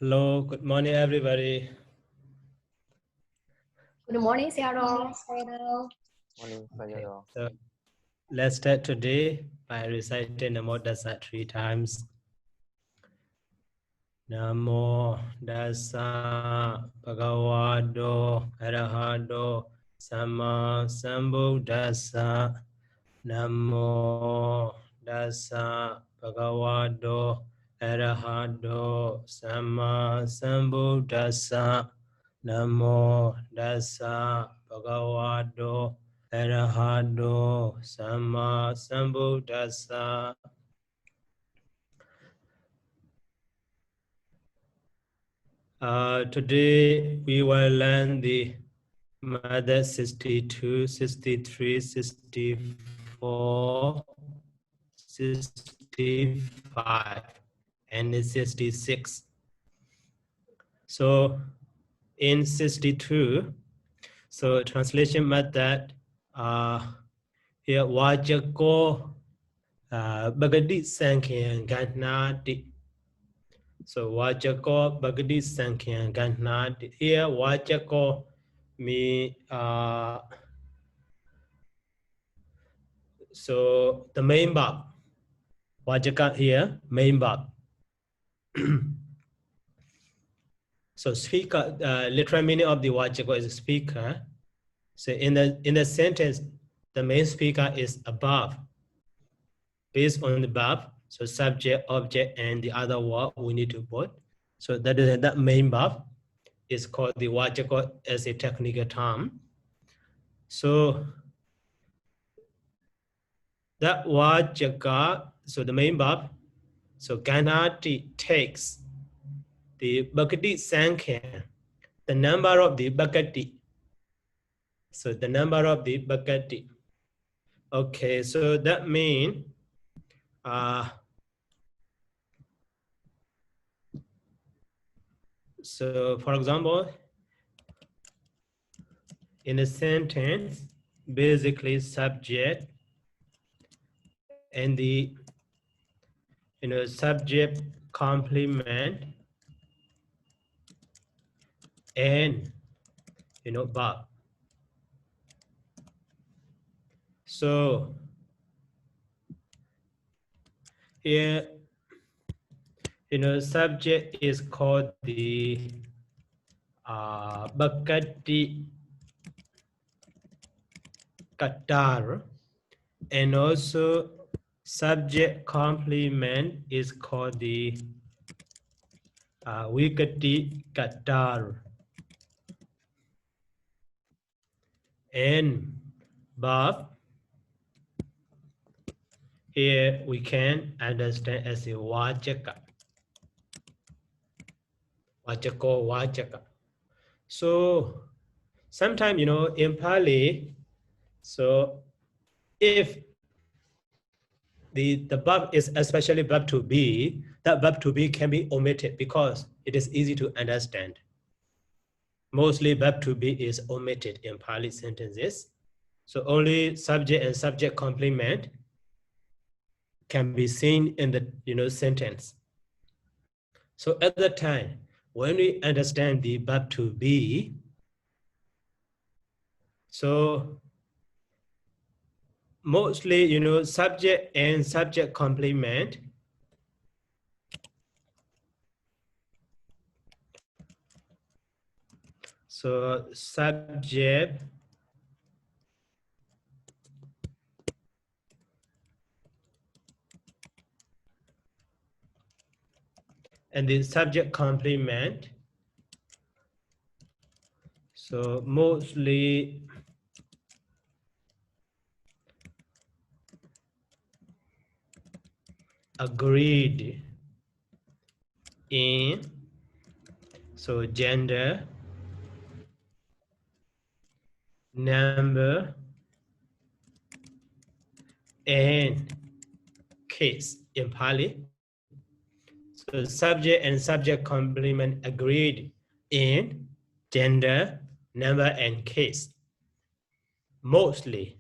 Hello, good morning, everybody. Good morning, Sayadaw. Morning, Okay, Sayadaw. so let's start today by reciting Namo Dasa 3 times. Namo Dasa Bhagavato Arahato Sama Sambuddhassa. Namo Dasa Bhagavato Arahato Sama Sambuddhassa. Namo Dasa Bhagavato Arahato Sama Sambuddhassa. Today we will learn the Mother 62, 63, 64, 65, and 66. So in 62, so translation method, here Wajako Bagadi Sankyan Ganati. So Wajako Bagadi Sankyan Ganati. Here Wajako me so the main verb. Wajaka here, main verb. So speaker, literal meaning of the Wajaka is speaker. So in the sentence, the main speaker is above. Based on the verb, so subject, object, and the other word we need to put. So that main verb is called the Wajaka as a technical term. So that Wajaka, so the main verb, so Ganati takes the Bhakti Sankya, the number of the Bhakti. So the number of the Bhakti. Okay, so that means so for example, in a sentence, basically subject and the subject complement and verb. So here subject is called the Bhakti Katar, and also subject complement is called the Vikati Katar, and verb here we can understand as a Vajaka. Vajaka. So sometimes in Pāli, so if the verb is especially verb to be, that verb to be can be omitted because it is easy to understand. Mostly verb to be is omitted in Pāli sentences. So only subject and subject complement can be seen in the sentence. So at that time, when we understand the verb to be, so mostly subject and subject complement so subject and the subject complement, so mostly agreed in so gender, number, and case in Pāli. So subject and subject complement agreed in gender, number, and case. Mostly.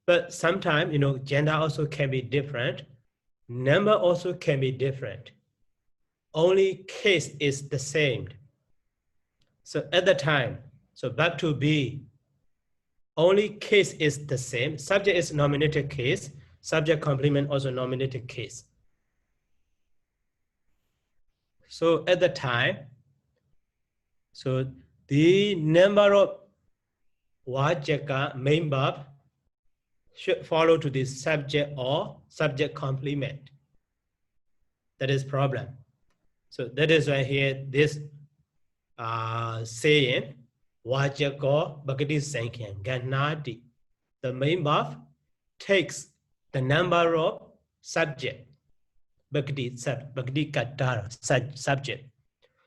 But sometimes, gender also can be different. Number also can be different. only case is the same. So at the time, so back to B, only case is the same. Subject is nominated case. Subject complement also nominated case. So at the time, so the number of wajaka main verb should follow to the subject or subject complement. That is problem. So that is why here this saying wajaka bagati sankyan ganati. The main verb takes the number of subject. Bhakti Katara, subject.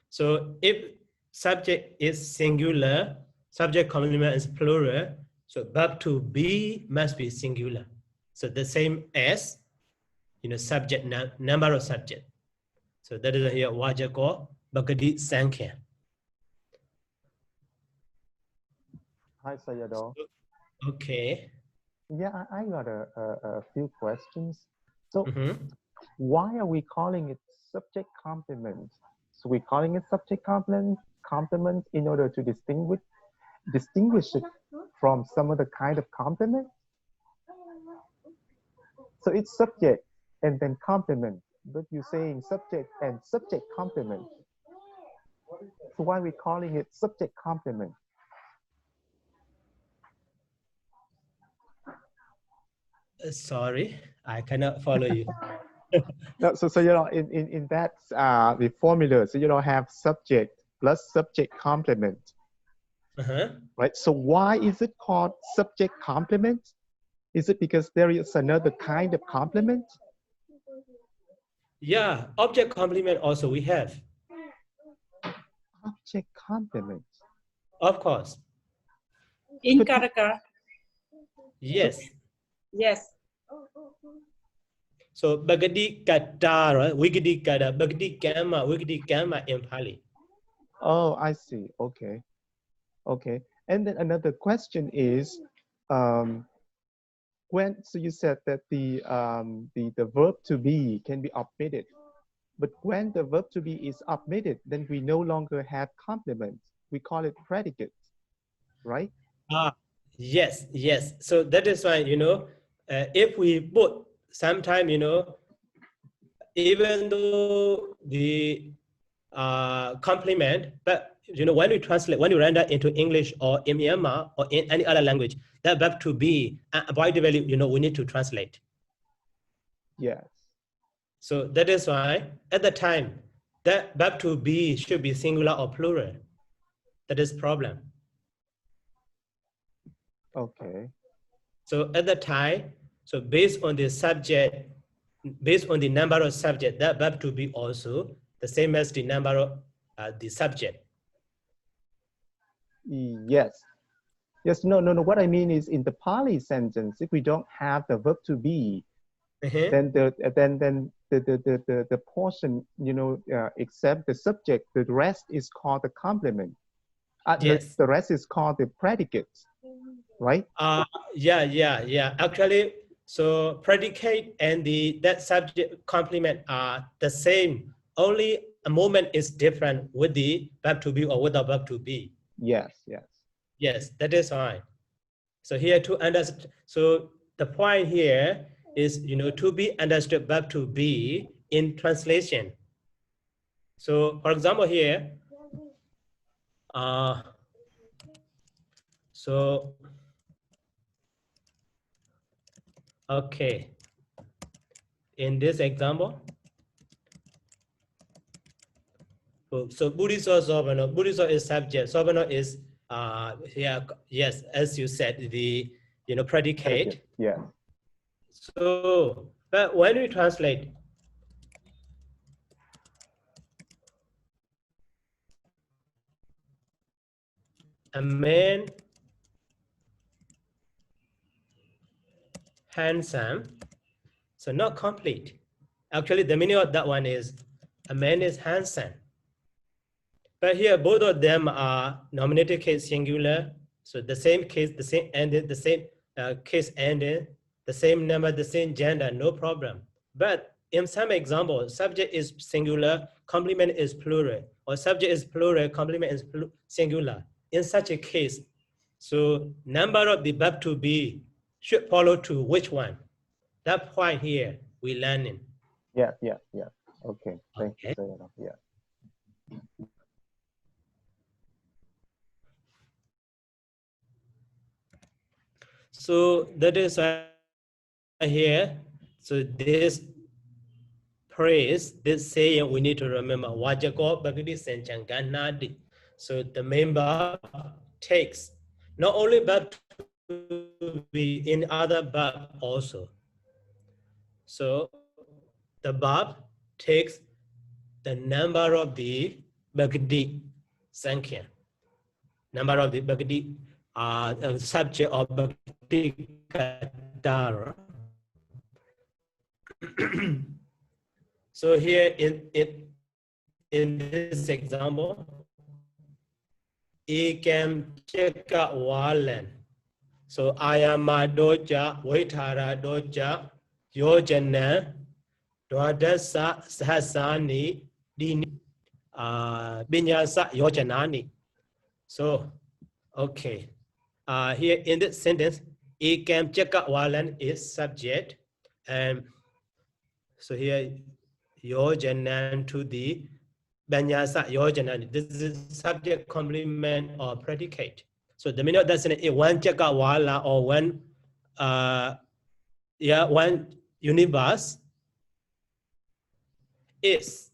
So if subject is singular, subject complement is plural, so verb to be must be singular. So the same as, subject, number of subject. So that is here Wajako Bhakti Sankhya. Hi, Sayadaw. Okay. Yeah, I got a few questions. So why are we calling it subject complement? So we're calling it subject complement in order to distinguish it from some other kind of complement. So it's subject and then complement, but you're saying subject and subject complement. So why are we calling it subject complement? Sorry, I cannot follow you. No, so in that the formula, so have subject plus subject complement, right? So why is it called subject complement? Is it because there is another kind of complement? Yeah, object complement also we have. Object complement. Of course. In Karaka. Yes. Yes. So Bhagati Katara, Wigidi Kata, Bhagati Kama in Pāļi. Oh, I see. Okay. Okay. And then another question is, so you said that the verb to be can be omitted, but when the verb to be is omitted, then we no longer have complement. We call it predicate, right? Yes, yes. So that is why, if we put sometime, even though the complement, but when we translate, when you render into English or in Myanmar or in any other language, that verb to be, by the value, we need to translate. Yes. So that is why at the time, that verb to be should be singular or plural. That is problem. Okay. So at the time, so based on the subject, based on the number of subject, that verb to be also the same as the number of the subject. Yes. Yes. No. What I mean is in the Pāļi sentence, if we don't have the verb to be, then the portion, except the subject, the rest is called the complement. Yes. The rest is called the predicate, right? Yeah. Actually, so predicate and that subject complement are the same. Only a moment is different with the verb to be or with the verb to be. Yes. Yes, that is fine. So here to understand, so the point here is, to be understood verb to be in translation. So for example here, okay, in this example, so Buddhiso Sobano, Buddhiso is subject, Sobano is here, yes, as you said, the predicate. Yeah. So, but when we translate, a man handsome, so not complete. Actually, the meaning of that one is a man is handsome. But here, both of them are nominative case singular. So the same case, the same ending, the same case ending, the same number, the same gender, no problem. But in some examples, subject is singular, complement is plural, or subject is plural, complement is singular. In such a case, so number of the verb to be should follow to which one? That point here we learning. Yeah. Okay. Thank Okay. you, Sayadaw. Yeah. So that is here. So this phrase, this saying, we need to remember. Wajako bagdi senchanganadi. So the member takes not only verb to be in other verb also. So the verb takes the number of the bagdi sankhya. Number of the bagdi subject of bagdi kadara. So here in this example, ekam cheka walan. So ayama doja, waitara doja, yojana, dwadasa sahasani, dini, binyasa yojanani. So, okay. Here in this sentence, ekam cheka walan is subject, and so here yojanan to the banyasa yojanan. This is subject, complement, or predicate. So the meaning of that sentence is one cheka wala, or one one universe is.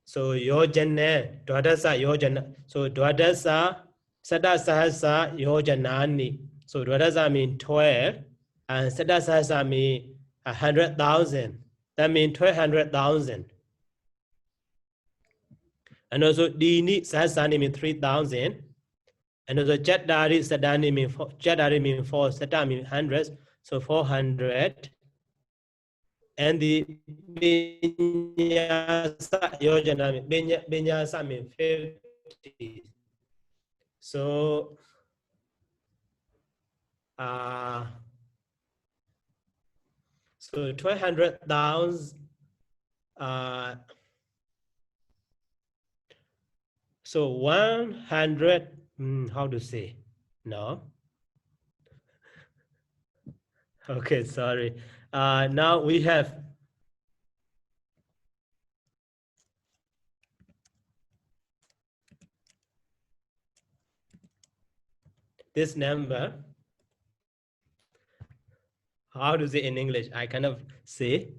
So yojana, dwadasa yojana. So dwadasa sadasahasa yojanani. So dwadasa means 12, and sadasahasa means 100,000. That means 1200,000. And also dini sahasani means 3,000. And also jadari sadani means jadari means 4, sada means hundreds, so 400. And the binyasa yojana binyasa means 50. So so 1200,000. So 100. How to say? No. Okay, sorry. Now we have this number. How to say in English? I cannot say.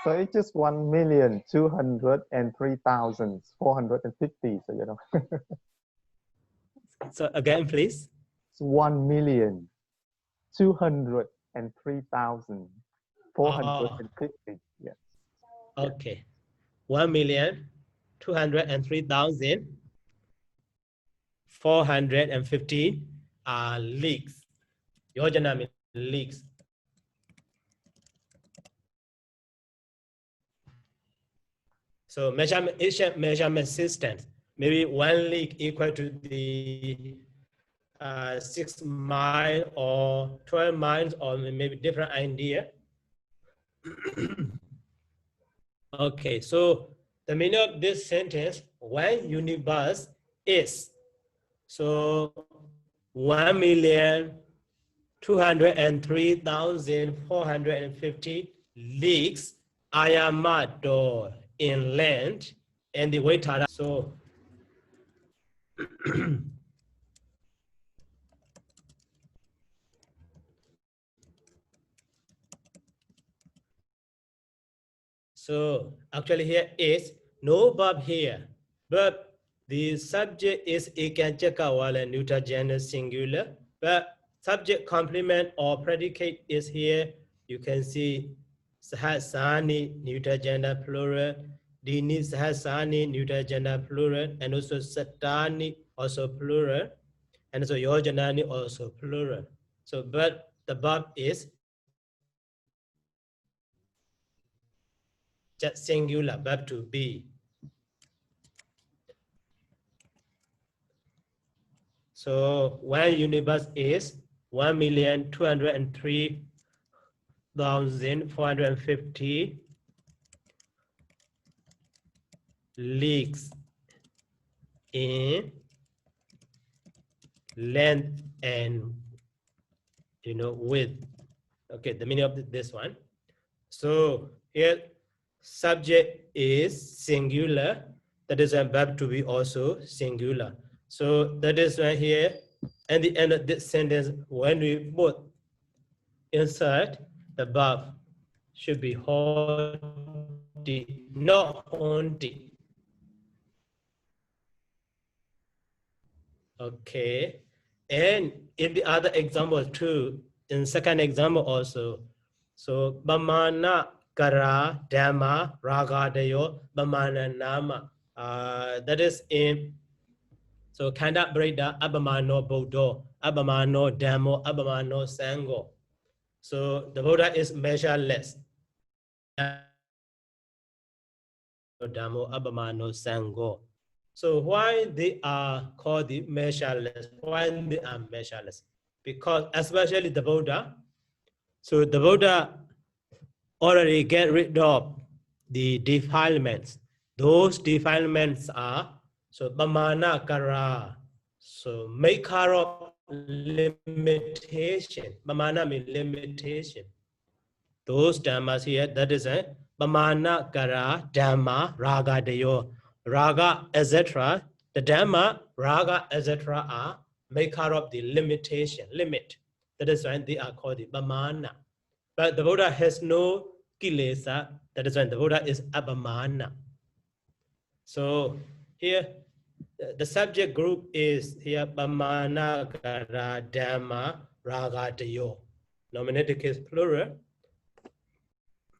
So it's just 1,203,450. So you know. So again, please. It's 1,203,450. Yes. Okay. 1,203,450 leagues. Yojana means leagues. So measurement system. Maybe 1 league equal to the 6 miles or 12 miles, or maybe different idea. Okay, so the meaning of this sentence, one universe is, so 1,203,450 leagues ayamado in length, and the weight. So so actually here is no verb here, but the subject is ikanchakawala neuter gender singular, but subject complement or predicate is here. You can see sahasani neuter gender plural, dini sahasani neuter gender plural, and also satani also plural, and also yojanani also plural. So but the verb is just singular, verb to be. So one universe is 1,203,450 leagues in length and width. Okay, the meaning of this one. So here subject is singular, that is a verb to be also singular. So that is right here. At the end of this sentence, when we both insert the verb, should be haunted, not haunted. Okay, and in the other example too, in second example also, so bamana kara dhamma raga dayo bamana nama. That is in so kanda breda abamano bodo abamano dhammo abamano sango. So the Buddha is measureless. Dhammo abamano sango. So why they are called the measureless? Why they are measureless? Because especially the Buddha, so the Buddha already get rid of the defilements. Those defilements are so bamana kara, so maker of limitation. Bamana means limitation. Those dhammas here, that is a bamana kara dhamma raga dayo. Raga, etc. The dhamma, raga, etc. are maker of the limitation, limit. That is why they are called the bamana. But the Buddha has no kilesa. That is why the Buddha is abamana. So here, the subject group is here bamana kara dhamma raga dayo. Nominative case plural.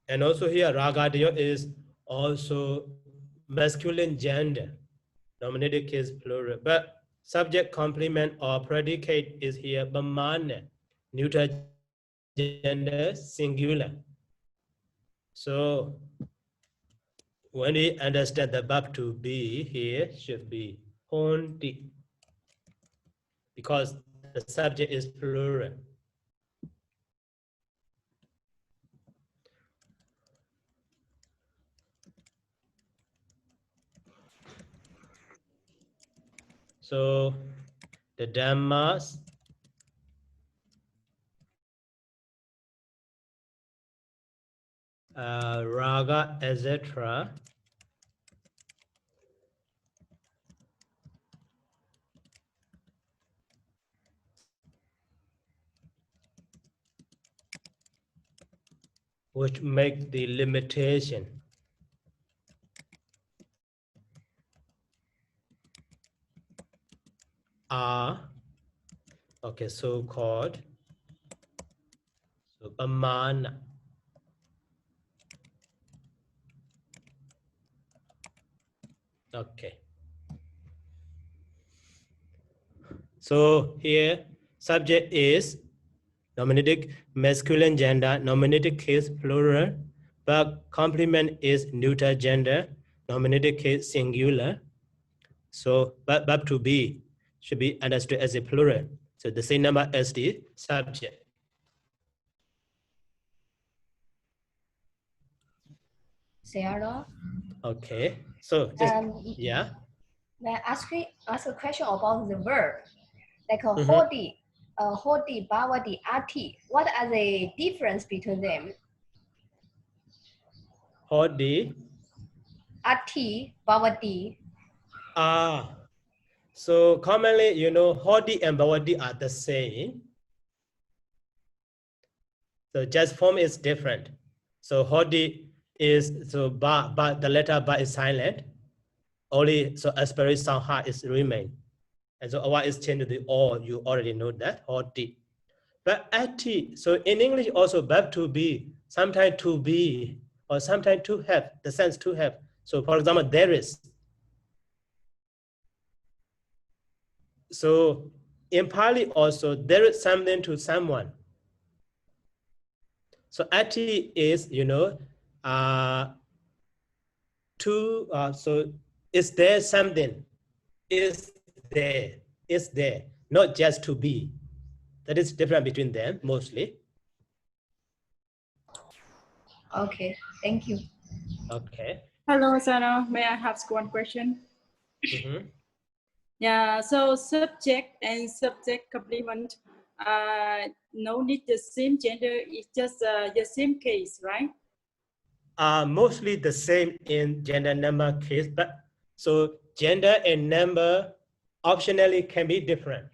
And also here, ragadiyo is also masculine gender, nominative case plural. But subject, complement, or predicate is here bamana, neuter gender, singular. So when we understand the verb to be here should be honti, because the subject is plural. So the dhammas raga, etc. which make the limitation are okay, so-called so bamana. Okay. So here subject is nominative masculine gender, nominative case plural, but complement is neuter gender, nominative case singular. So verb to be should be understood as a plural. So the same number as the subject. Sayadaw. Okay. So just yeah. May I ask a question about the verb? Like a Mhm. hoti, bhavati, ati. What are the difference between them? Hodi. Ati, bhavati. So commonly, hodi and bhavati are the same. So just form is different. So hodi is so ba, but the letter ba is silent. Only so aspirate sound ha is remain. And so awa is changed to the o. You already know that hodi. But ati, so in English also verb to be, sometimes to be, or sometimes to have, the sense to have. So for example, there is. So in Pāli also, there is something to someone. So ati is, so is there something? Is there, not just to be. That is different between them mostly. Okay, thank you. Okay. Hello, Sayadaw. May I have one question? Yeah, so subject and subject complement no need the same gender, it's just the same case, right? Mostly the same in gender number case, but so gender and number optionally can be different.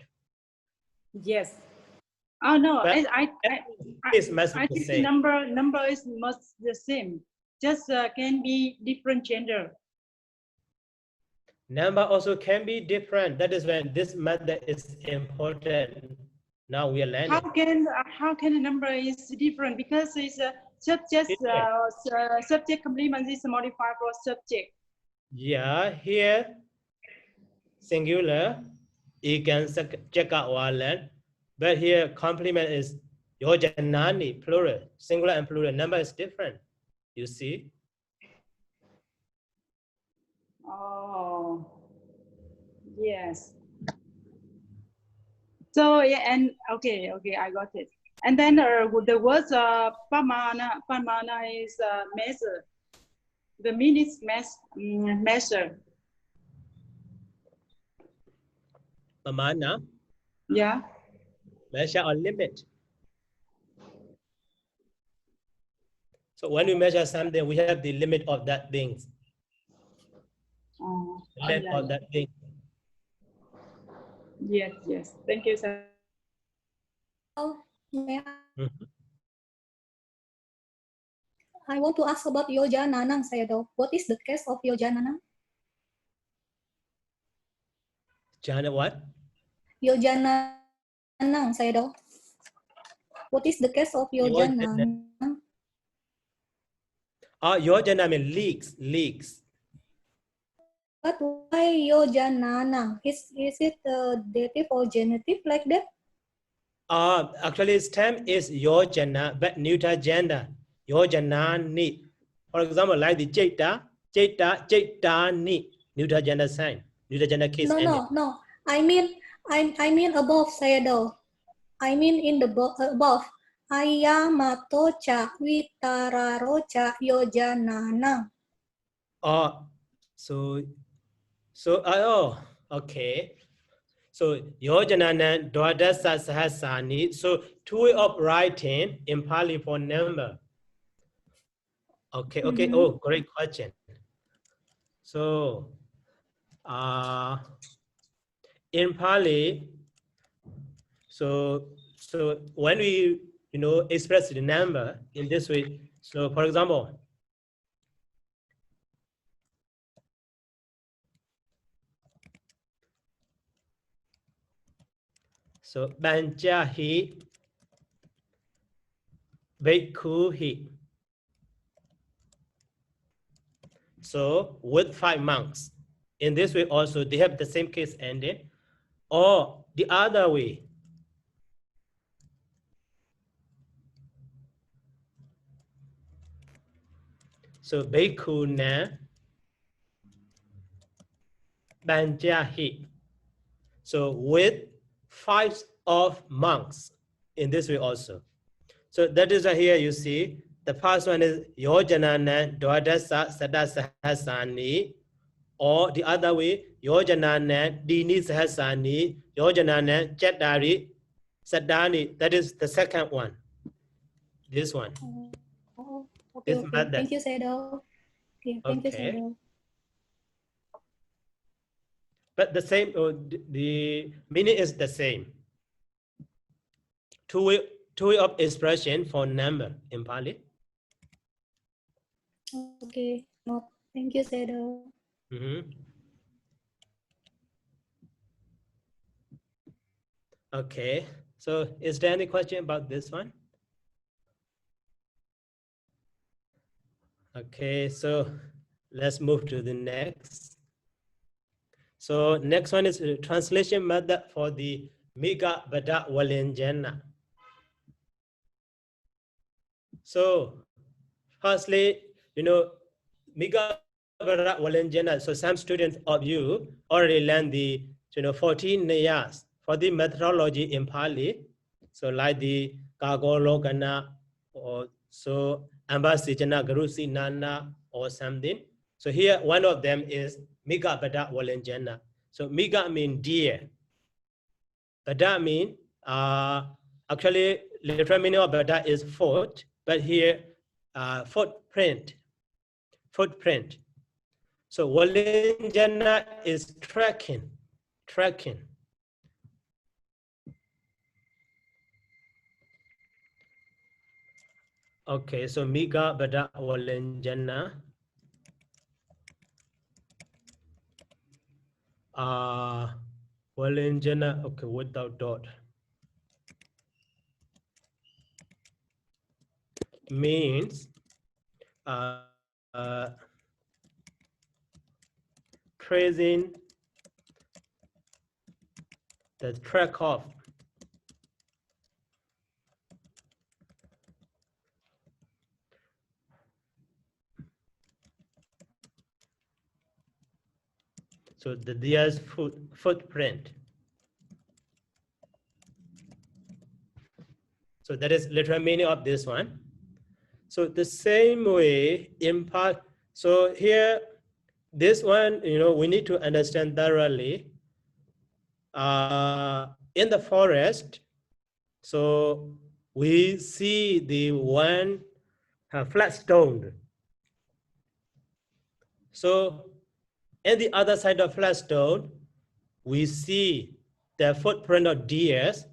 Yes. Oh no, But I think the number is much the same. Just can be different gender. Number also can be different. That is when this method is important. Now we are learning. How can a number is different? Because it's subject complement is modified for subject. Yeah, here singular, you can check out one, but here complement is yojanani, plural, singular and plural. Number is different. You see? Oh, yes. So yeah, and okay, I got it. And then the words pamana is measure. The meaning is measure. Pamana. Yeah. Measure or limit. So when we measure something, we have the limit of that thing. Limit of that thing. Yes. Thank you, sir. I want to ask about yojananang, Sayadaw. What is the case of yojananang? Jana what? Yojananang, Sayadaw. What is the case of yojananang? Oh, yojana means leaks. But why yojananang? Is it dative or genitive like that? Actually, stem is yojana, but neuter gender. Yojanani. For example, like the jetani, neuter gender sign, neuter gender case. No. I mean above, Sayadaw. I mean in the above. Ayamatocha vitararocha yojananang. Okay. So yojanana dwadasa sahasani. So two way of writing in Pali for number. Okay. Oh, great question. So in Pali, so when we express the number in this way, so for example, so banjahi bhikkhuhi. So with 5 monks. In this way also they have the same case ending, or the other way. So bhikkhuna banjahi. So with 5 of monks in this way also. So that is here you see the first one is yojanana dwadasa sadasahasani, or the other way yojanana dini sahasani yojanana chatari sadani. That is the second one. This one. Okay. Thank you, Sayadaw. Okay, thank you, Sayadaw. But the same, the meaning is the same. Two way of expression for number in Pali. Okay, thank you, Sayadaw. Okay, so is there any question about this one? Okay, so let's move to the next. So next one is a translation method for the Mika Bada Walenjana. So firstly, Mika Bada Walenjana, so some students of you already learned the 14 years for the methodology in Pali. So like the Kagologana or so Ambasijana Garusi Nana or something. So here, one of them is Miga Bada Walenjana. So Miga mean deer. Bada mean, actually, literal meaning of Bada is foot, but here, footprint. Footprint. So Walenjana is tracking. Okay, so Miga Bada Walenjana. Walenjana, okay, without dot. Means tracing the track of so the deer's footprint. So that is literal meaning of this one. So the same way in part, so here, this one, we need to understand thoroughly. In the forest, so we see the one flat stone. So in the other side of flat stone, we see the footprint of deers,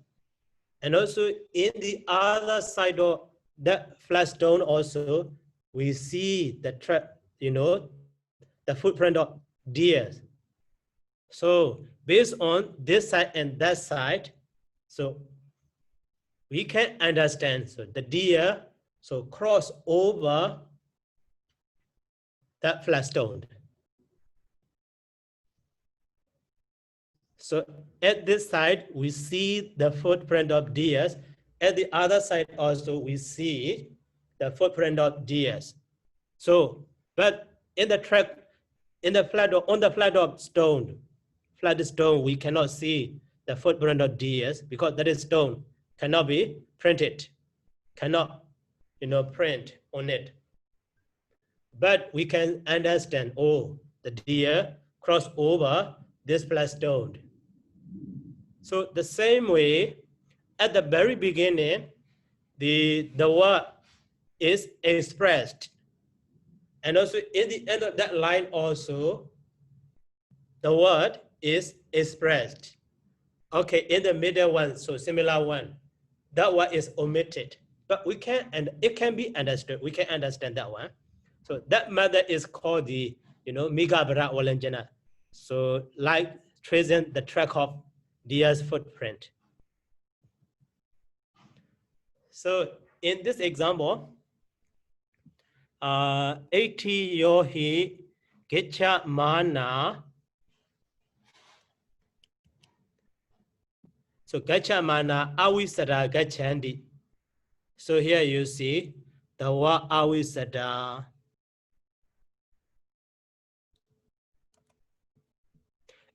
and also in the other side of that flat stone also, we see the the footprint of deers. So based on this side and that side, so we can understand, so the deer, so cross over that flat stone. So at this side, we see the footprint of deers. At the other side also, we see the footprint of deers. So, but in the track, on the flat stone, we cannot see the footprint of deers because that is stone, cannot be printed, cannot, print on it. But we can understand, oh, the deer cross over this flat stone. So the same way, at the very beginning, the word is expressed. And also in the end of that line also, the word is expressed. Okay, in the middle one, so similar one, that one is omitted. But we can, and it can be understood, we can understand that one. So that method is called the, Miga Bada Walenjana. So like tracing the track of deer's footprint. So in this example, 80 yohi gecha mana. So gacha mana awisada gachandi. So here you see the word awisada.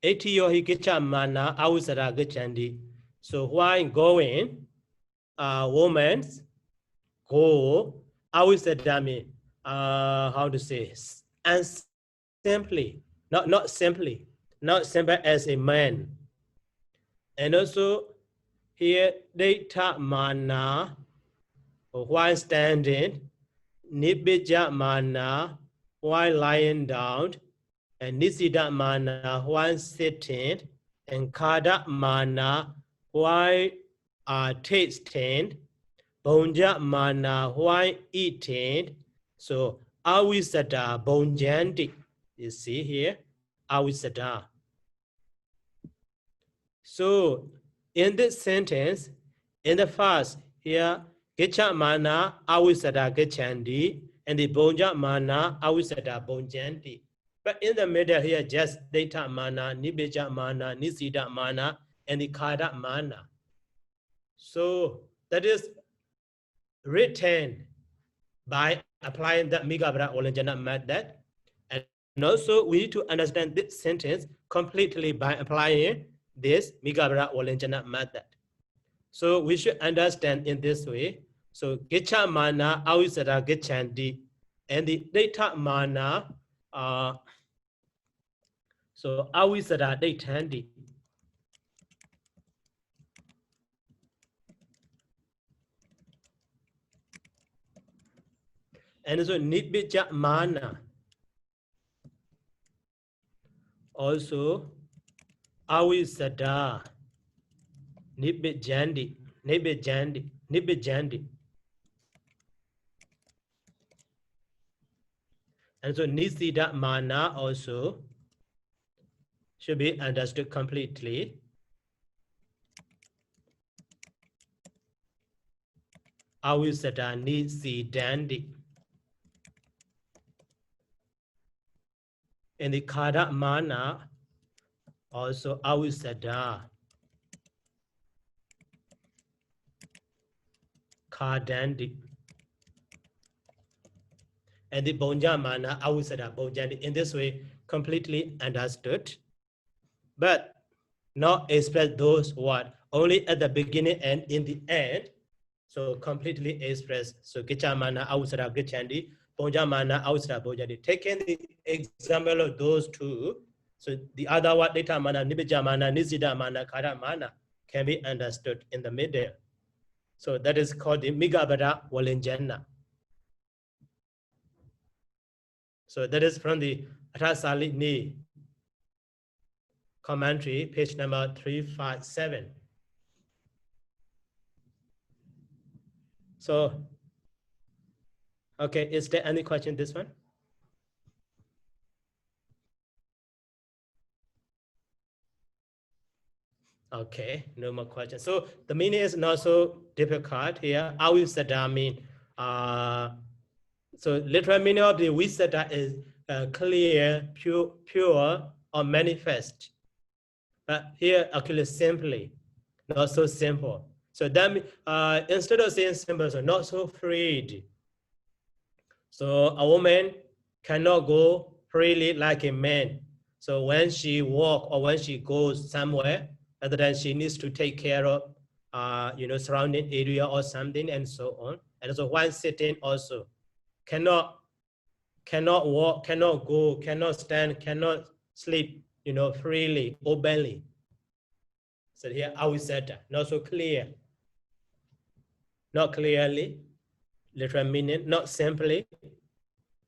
80 yohi gecha mana awisada gachandi. So while going, women go awisadami. How to say, and simply, not simply as a man. And also here data mana while standing, nibija mana while lying down, and nisida mana while sitting, and kada mana while tasting, bonja mana while eating. So awisada bonjandi, you see here, awisada. So in this sentence, in the first here, gecha mana awisada gechandi, and the bonja mana awisada bonjandi. But in the middle here, just data mana, nibeja mana, nisida mana, and the kada mana. So that is written by applying the Miga Bada Walenjana method. And also we need to understand this sentence completely by applying this Miga Bada Walenjana method. So we should understand in this way. So gecha mana awisada gechandi, and the data mana So avisada daittandi. And so nibbija mana. Also avisada nibbijandi. And so nisida mana also should be understood completely. Avisada nisidandi. And the kada mana also avisada kadandi. And the bonja mana avisada bonjandi. In this way, completely understood, but not express those words only at the beginning and in the end. So completely express. So gicha mana avisada gichandi, bonja mana avisada bonjandi. Taking the example of those two, so the other word data mana, nibija mana, nisida mana, kada mana can be understood in the middle. So that is called the migabada walinjana. So that is from the Rasali Ni commentary, page number 357. So, okay, is there any question this one? Okay, no more questions. So the meaning is not so difficult here. Avisada mean, so literal meaning of the visada is clear, pure, or manifest. But here actually simply, not so simple. So that instead of saying simple, so not so freed. So a woman cannot go freely like a man. So when she walk or when she goes somewhere, other than she needs to take care of, surrounding area or something and so on. And so when sitting also cannot walk, cannot go, cannot stand, cannot sleep, freely, openly. So here avisada, not so clear, not clearly, literal meaning, not simply,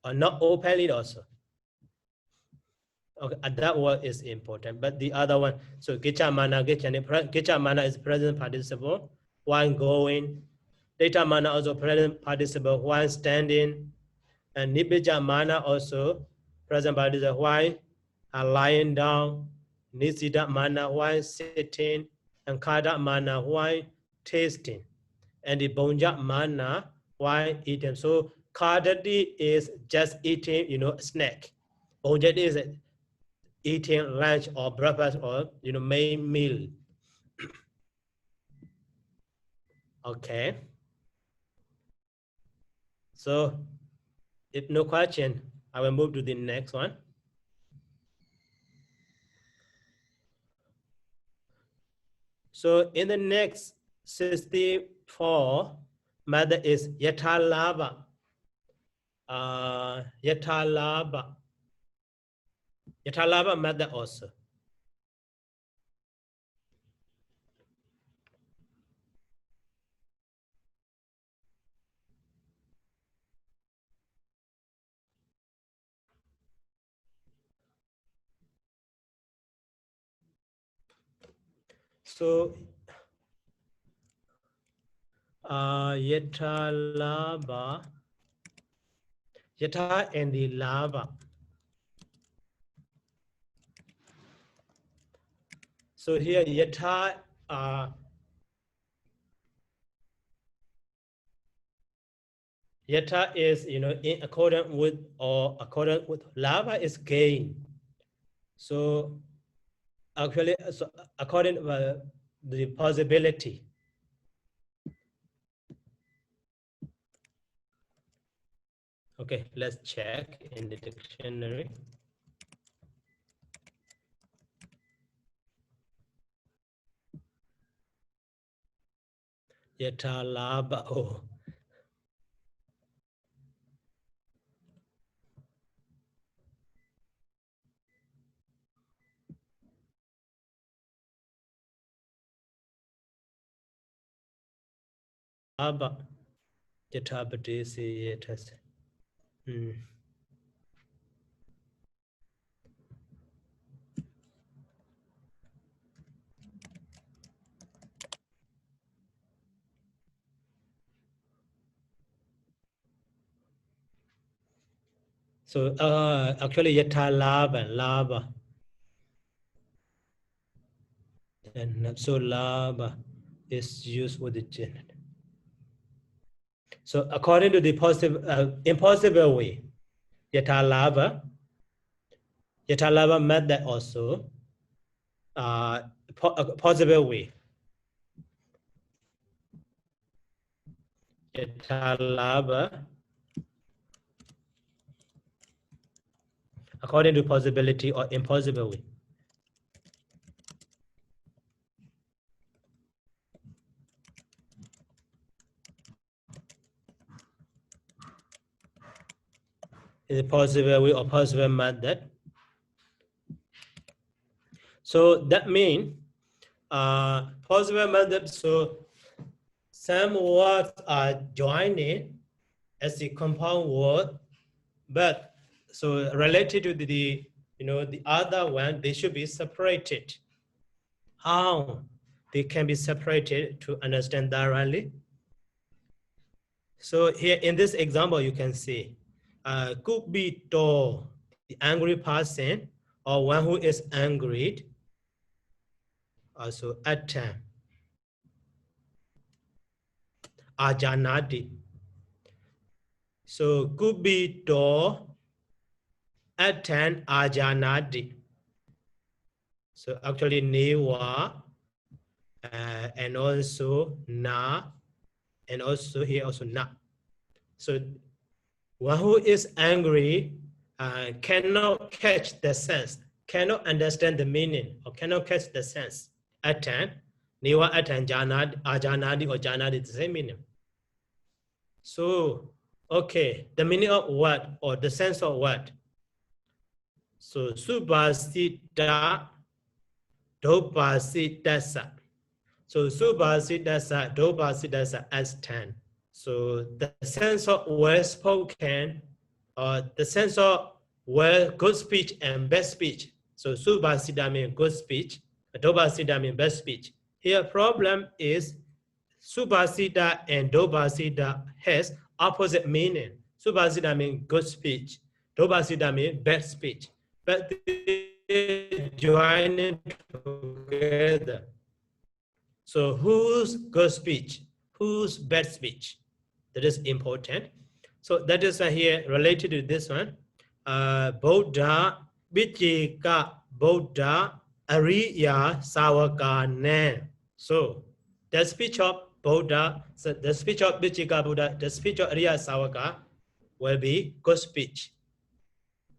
or not openly also. Okay, that word is important, but the other one, so gicha mana is present participle, one going, data mana also present participle, one standing, and nibija mana also present participle, one lying down, nisida mana, one sitting, and kada mana, one tasting, and the bonja mana, one eating. So kadadi is just eating, snack. Bonja is eating lunch or breakfast or main meal. Okay. So if no question, I will move to the next one. So in the next 64 method is yatalaba. Yatalaba method also. So yatalaba, yata and the lava. So here yata yata is in accordance with lava is gain. So actually, so according to the possibility. Okay, let's check in the dictionary. Yata laba. Oh. laba yatabadesi yatas. So actually yata laba and so laba is used with the genitive. So according to the impossible way, yata laba method also possible way. Yata laba according to possibility or impossible way. Is a possible way or possible method. So that means possible method. So some words are joining as a compound word, but so related to the the other one, they should be separated. How they can be separated to understand thoroughly? So here in this example, you can see could be to the angry person or one who is angry. Also at time ajanati. So could be to at time ajanati. So actually newa and also na and also here also na. So one who is angry cannot catch the sense, cannot understand the meaning, or cannot catch the sense. Atan, niwa atan janadi, ajanadi or janadi, the same meaning. So, okay, the meaning of what or the sense of what? So, subhasita dopasitasa. So, subhasitasa dopasitasa as 10. So the sense of well spoken, or the sense of well good speech and best speech. So subhasita means good speech, dobhasita means best speech. Here problem is subhasita and dobhasita has opposite meaning. Subhasita means good speech, dobhasita means bad speech, but they join it together. So whose good speech, whose bad speech? That is important. So that is here related to this one. Buddha, Vichika, Buddha, Ariya, Sawakane. So the speech of Buddha, so the speech of Vichika Buddha, the speech of Ariya Sawaka will be good speech.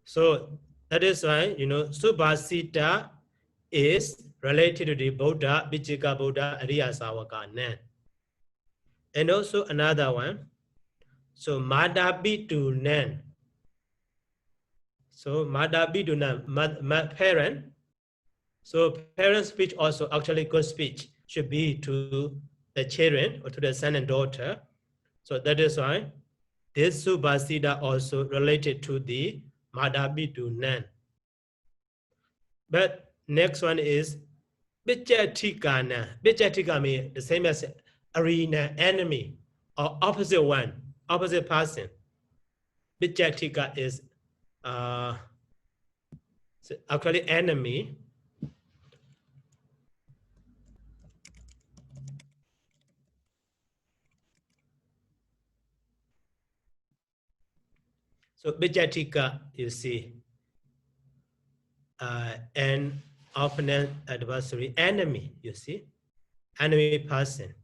So that is why, Subhasita is related to the Buddha, Vichika Buddha, Ariya Sawakane. And also another one. So Madhabidunan. So Madhabidunan, parent. So parent speech also actually good speech should be to the children or to the son and daughter. So that is why this Subhasita also related to the Madhabidunan. But next one is Vichatikana. Vichatika means the same as arena, enemy, or opposite one, opposite person. Vichatika is actually enemy. So Vichatika, you see, an opponent, adversary, enemy, you see, enemy person.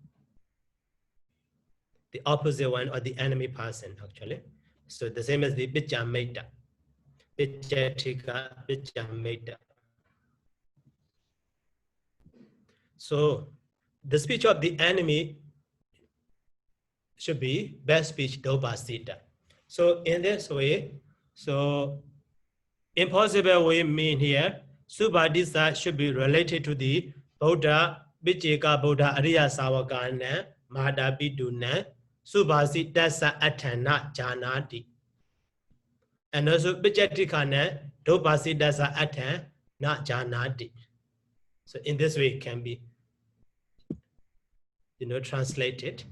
The opposite one or the enemy person, actually. So the same as the Vichameta. Vichatika, Vichameta. So the speech of the enemy should be best speech, Dobhasita. So in this way, so impossible way mean here, Subhadisa should be related to the Buddha, Vichika Buddha, Ariya Sawaka, and Mahadabiduna Subhasitasa Atana Janati. And also Bijatikana Dobhasidasa Atan not Janati. So in this way it can be translated.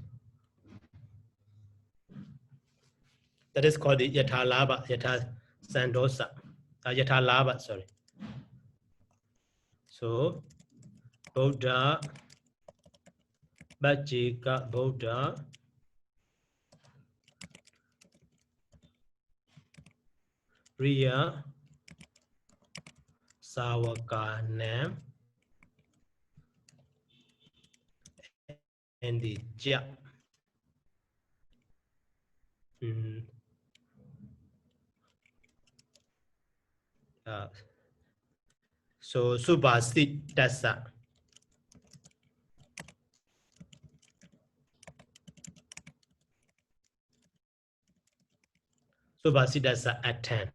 That is called the Yatalaba, Yata Sandosa. Yatalaba, sorry. So Buddha, Bajika Buddha, Riya, Sawakanam, and the Ja. So Subhasit Dasa. Subhasit Dasa at 10.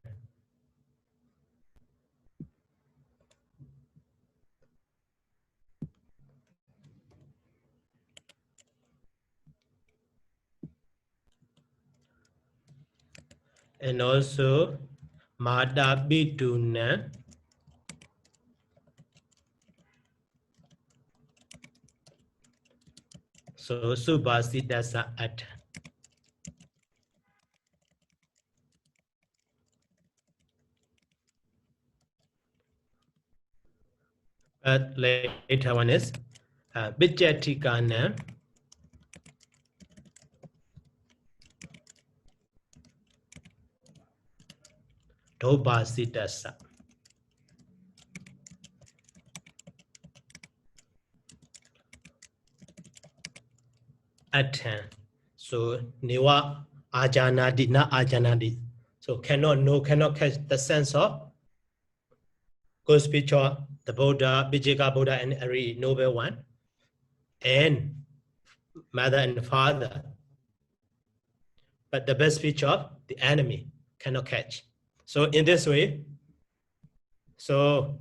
And also Madhabiduna. So Subhasidasa at. But later one is Bijatikana. Dobhasidasa. At 10. So Niwa Ajanadi, not Ajanadi. So cannot know, cannot catch the sense of good spiritual, the Buddha, Vijayaka Buddha, and Ari Noble One, and mother and father. But the best feature of the enemy cannot catch. So in this way, so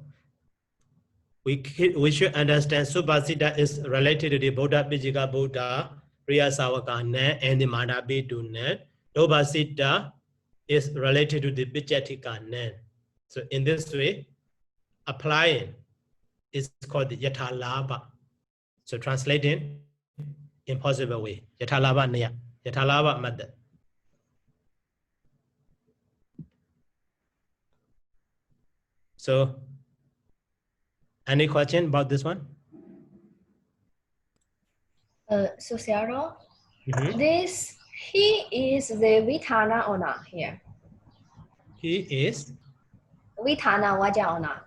we should understand Subhasita is related to the Buddha, Vijayaka Buddha, Riya Savakana, and the Madhabiduna. Dobhasita is related to the Vijatikana. So in this way, applying is called the Yatalaba. So translating in possible way. Yatalaba Naya. Yatalaba method. So any question about this one? So Sayadaw, this he is the Vitana or not here? He is Vitana Waja or not?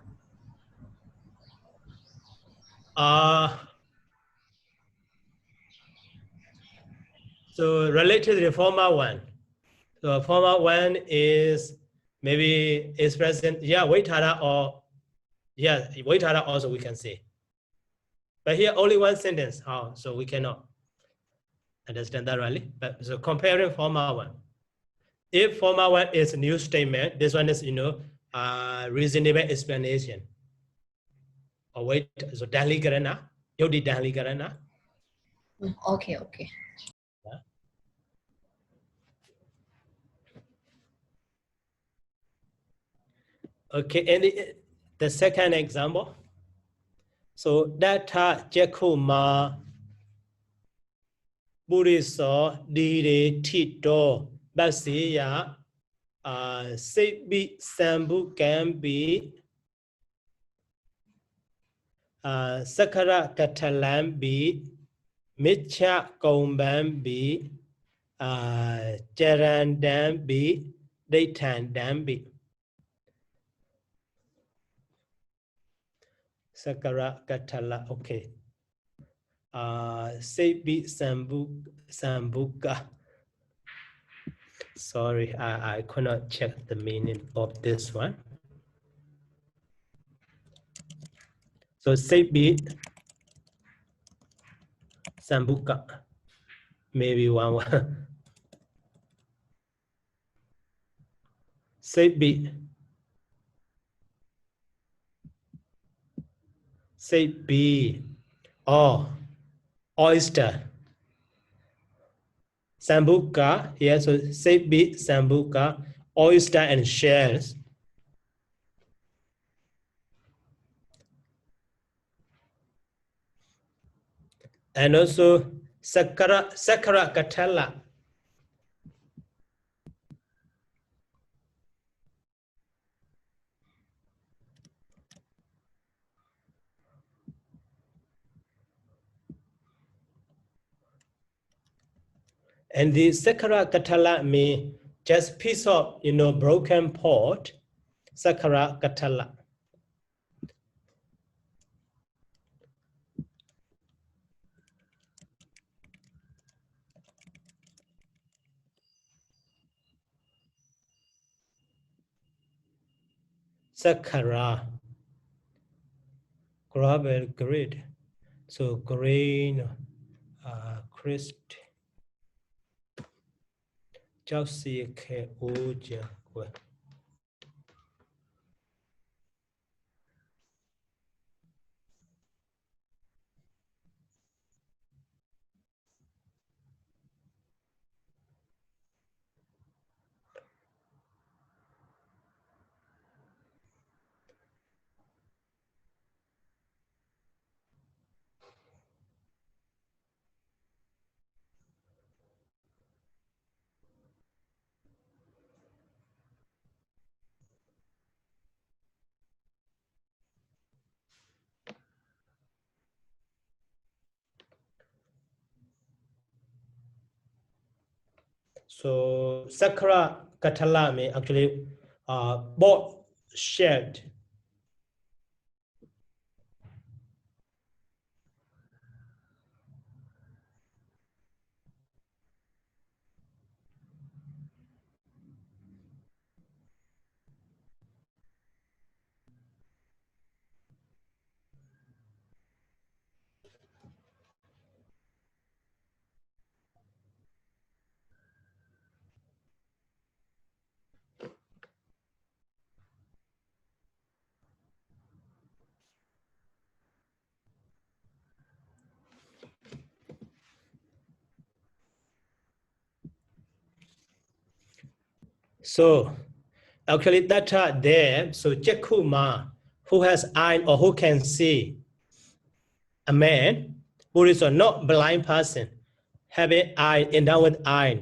So related to the former one. So former one is maybe is present, yeah, Waitara or yeah, Waitara also we can say. But here only one sentence, so we cannot understand that really. But so comparing former one. If former one is a new statement, this one is reasonable explanation. Or wait, so Dali Garana, Yodi Dali Garana. Okay. Okay, and the second example. So data Jakuma Buriso Dire Tito Basia Sebi Sambu Gambi Sakara Katalambi Micha Kombambi Jarandambi Daytandambi. Sakara Katala, okay. Sebi Sambuka. Sorry, I could not check the meaning of this one. So Sebi Sambuka, maybe one. Sebi oyster. Sambuca here, so Sebi Sambuca, oyster and shells. And also Sakara Katala. And the Sakara Katala means just piece of, broken pot. Sakara Katala. Sakara. Gravel grid. So green, crest. Just see Oja. So Sakura Katala may actually both shared. So actually data there, so Jakuma, who has eye or who can see, a man who is a not blind person, having eye, endowed eye.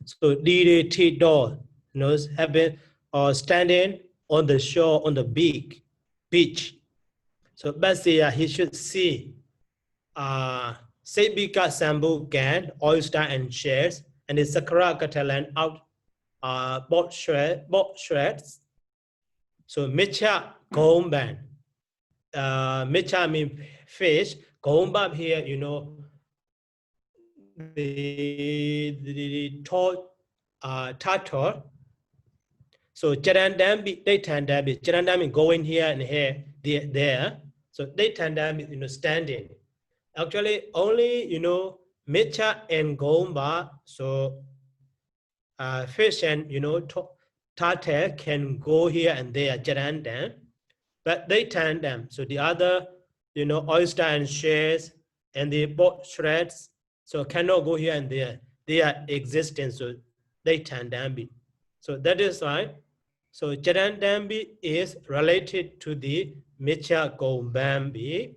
So DDT door, having or standing on the shore on the beach. So basically he should see Sebika Sambu Gan, oyster and shells, and the Sakura Catalan out both shreds. So Mecha Gomban. Mecha means fish. Gombab here, the turtle. So Jarandambi, Daytandambi, Jarandambi going here and here, there. So Daytandambi, standing. Actually, only, Mecha and Gomba, so fish and, turtle can go here and there, Jarandam, but they tandem. So the other, oyster and shells and the boat shreds, so cannot go here and there. They are existing, so they tandambi. So that is why. So Jarandambi is related to the Mecha Gombambi,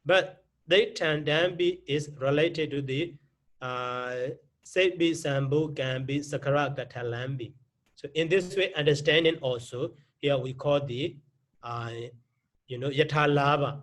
but they tandambi is related to the Sebi Sambu Gambi Sakara Gatalambi. So in this way, understanding also, here we call the Yatalava.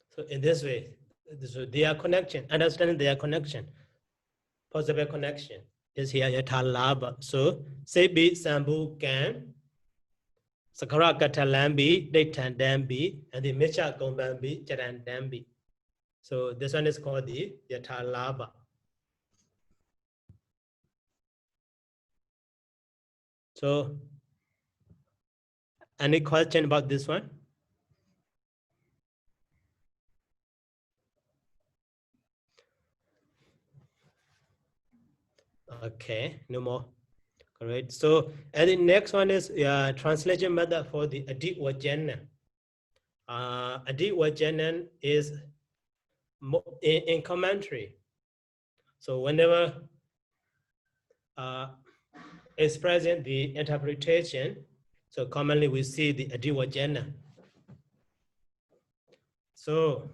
So in this way, so their connection, understanding their connection, possible connection is here Yatalaba. So Sebi Sambu Gam, Sakara Katalambi, Daytandambi, and the Mecha Gombambi, Jarandambi. So this one is called the Yatalaba. So, any question about this one? Okay, no more. Correct. So, and the next one is translation method for the Aditwajana. Aditwajana is in commentary. So, whenever expressing the interpretation, so commonly we see the Aditwajana. So,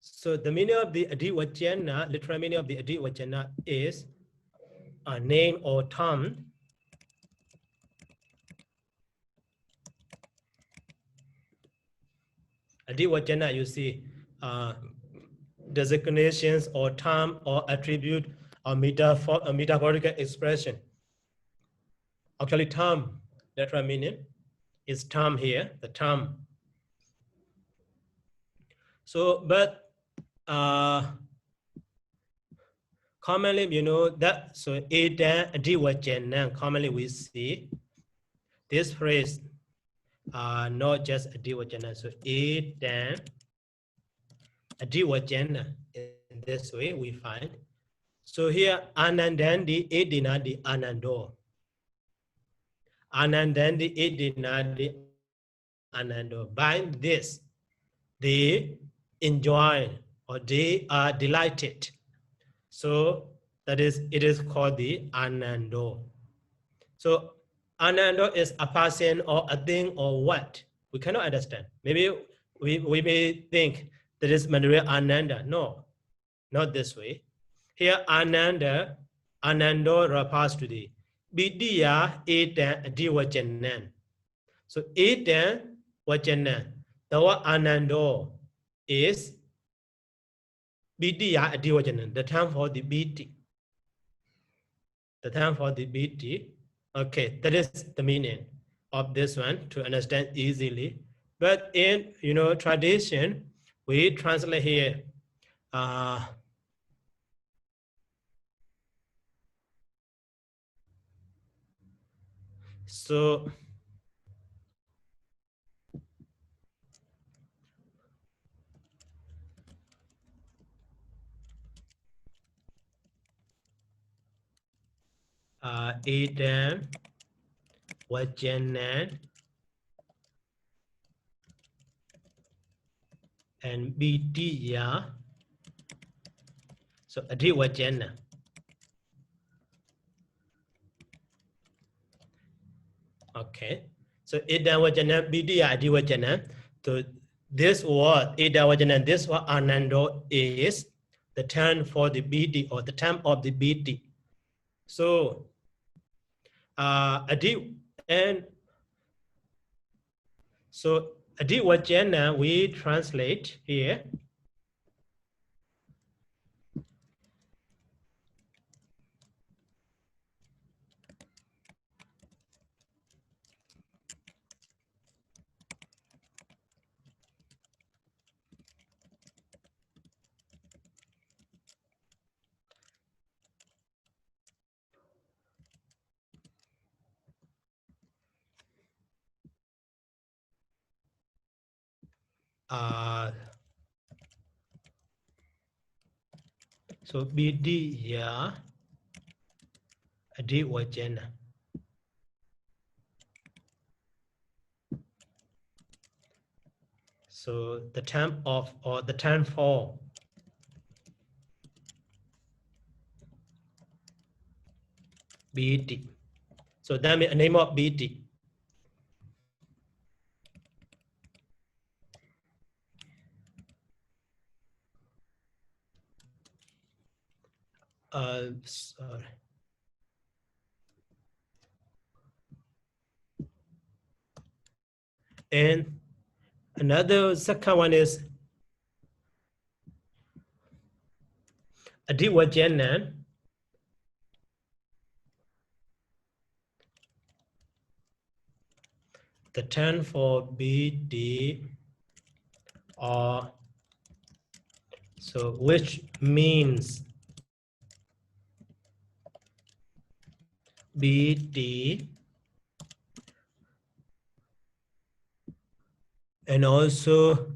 so the meaning of the Aditwajana, literal meaning of the Aditwajana is a name or term Aditwajana, you see designations or term or attribute or metaphorical expression. Actually, term, literal meaning is term here, the term. So, but commonly, you know that, so Edan Aditwajana, commonly we see this phrase, not just Aditwajana, so Edan Aditwajana, in this way we find. So here, Anandandi Edinadi Anando. Anandandi Edinadi Anando. By this, they enjoy or they are delighted. So that is, it is called the Anando. So Anando is a person or a thing or what? We cannot understand. Maybe we may think that is Mandariya Ananda. No, not this way. Here Ananda, Anando refers to the Bidya Etan Adiwajanan. So Etan Wajanan. The word Anando is Bidya Adiwajanan, the term for the BT. The term for the BT. Okay, that is the meaning of this one to understand easily. But in tradition, we translate here so Edan Wajanan and Bidya. So Adiwajana. Okay. So Edan Wajana, Bidya Adiwajana. So this word Edan Wajana, this word Anando is the term for the BD or the term of the BD. So Adi and so Adiwajana we translate here. So Bidya Adiwajana. So the term of or the term for BT. So that means a name of BT. Sorry. And another second one is Adivajana, the term for BD, or so which means BD, and also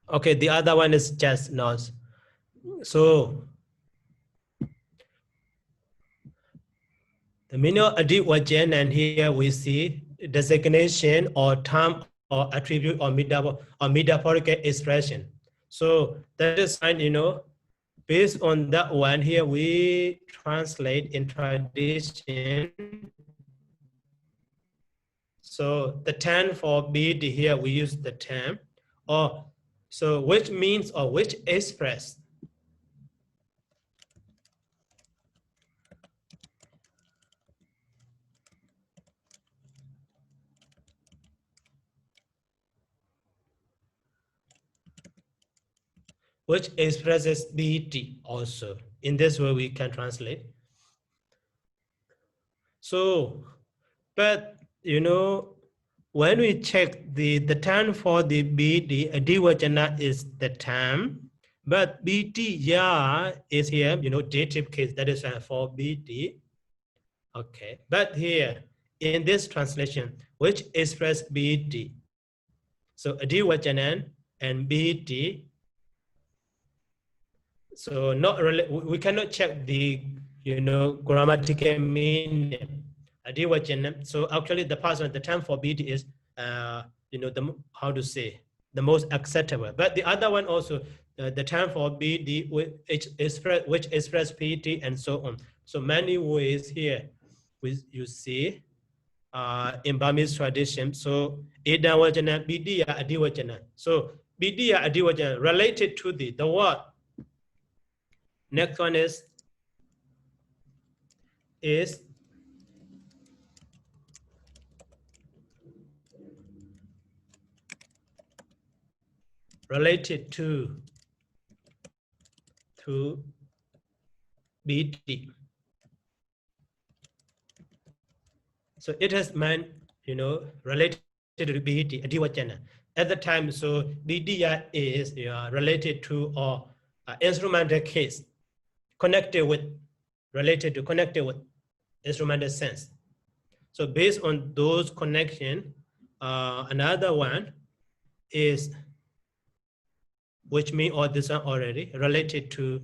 okay, the other one is just nose. So the meaning of Adivajana, and here we see designation or term or attribute or metaphorical expression. So that is fine, you know. Based on that one, here we translate in tradition. So the term for BD, here we use the term, or so which means or which express. Which expresses BD also. In this way we can translate. So, but you know, when we check the term for the BD, Adivajana is the term, but BD, yeah, is here, you know, dative case, that is for BD. Okay, but here, in this translation, which express BD, so Adivajana and BD, so not really, we cannot check the, you know, grammatical meaning. Adivajana. So actually, the person, the term for BD is, you know, the how to say, the most acceptable. But the other one also, the term for BD which express PT and so on. So many ways here, you see, in Burmese tradition. So Idawajana, BD, Adivajana. So BD, Adivajana related to the word. Next one is related to BD. So it has meant, you know, related to BD, Adivajana. At the time, so BD is related to or instrumental case, connected with instrumental sense. So based on those connection, another one is, which mean all this one already, related to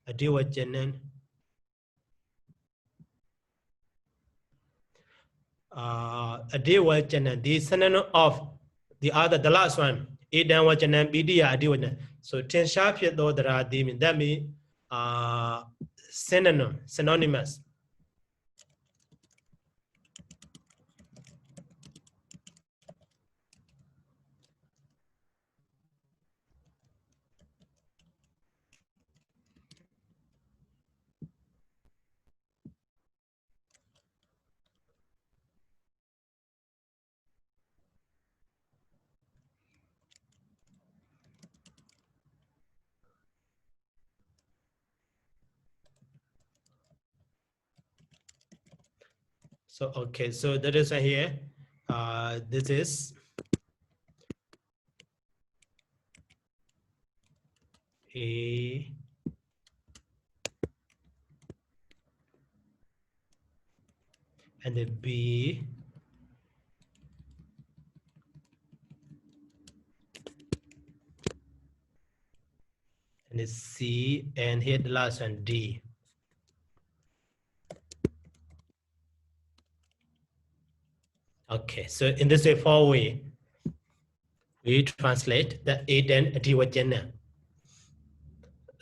Adivajana. Adivajana, the synonym of the last one, Idawajana, Bidiya, Adivajana. So 10 sharp here though there are the, that means synonymous. So, okay, so that is here. This is A and the B and the C, and here the last one, D. Okay, so in this way, 4 way, we translate the Eden Adivajana.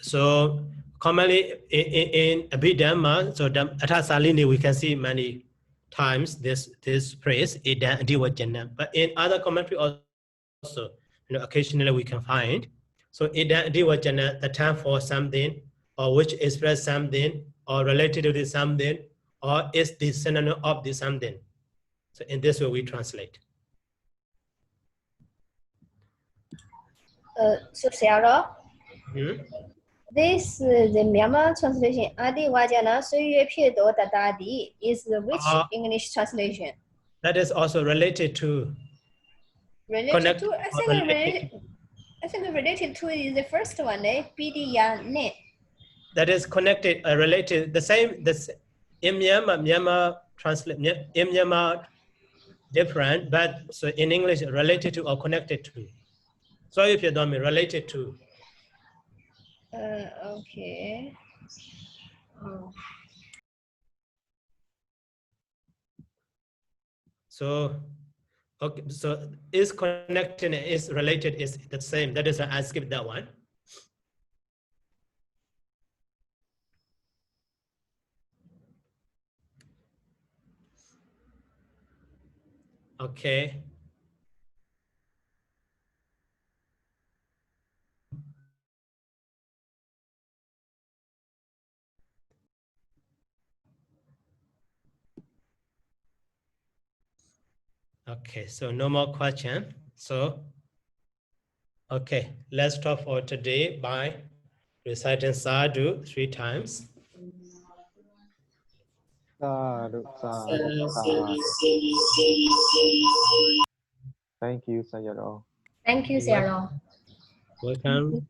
So commonly in Abhidhamma, so the Athasalini, we can see many times this phrase Eden Adivajana. But in other commentary also, you know, occasionally we can find. So Eden Adivajana, the term for something or which express something, or related to the something, or is the synonym of the something. So in this way we translate. So Sayadaw, this the Myanmar translation Adi Wajana Suyue Piedo Dadadi is which English translation? That is also related to. Related to, I think related to is the first one, ne. That is connected, related, the same. In Myanmar translate in Myanmar different, but so in English related to or connected to. So if you don't mean related to. Okay. So, okay, so is connected and is related is the same. That is why I skipped that one. Okay. Okay, so no more question. So, okay, let's stop for today by reciting Sadhu 3 times. Sadhu, sadhu, sadhu. Thank you, Sayadaw. Thank you, Sayadaw. Welcome.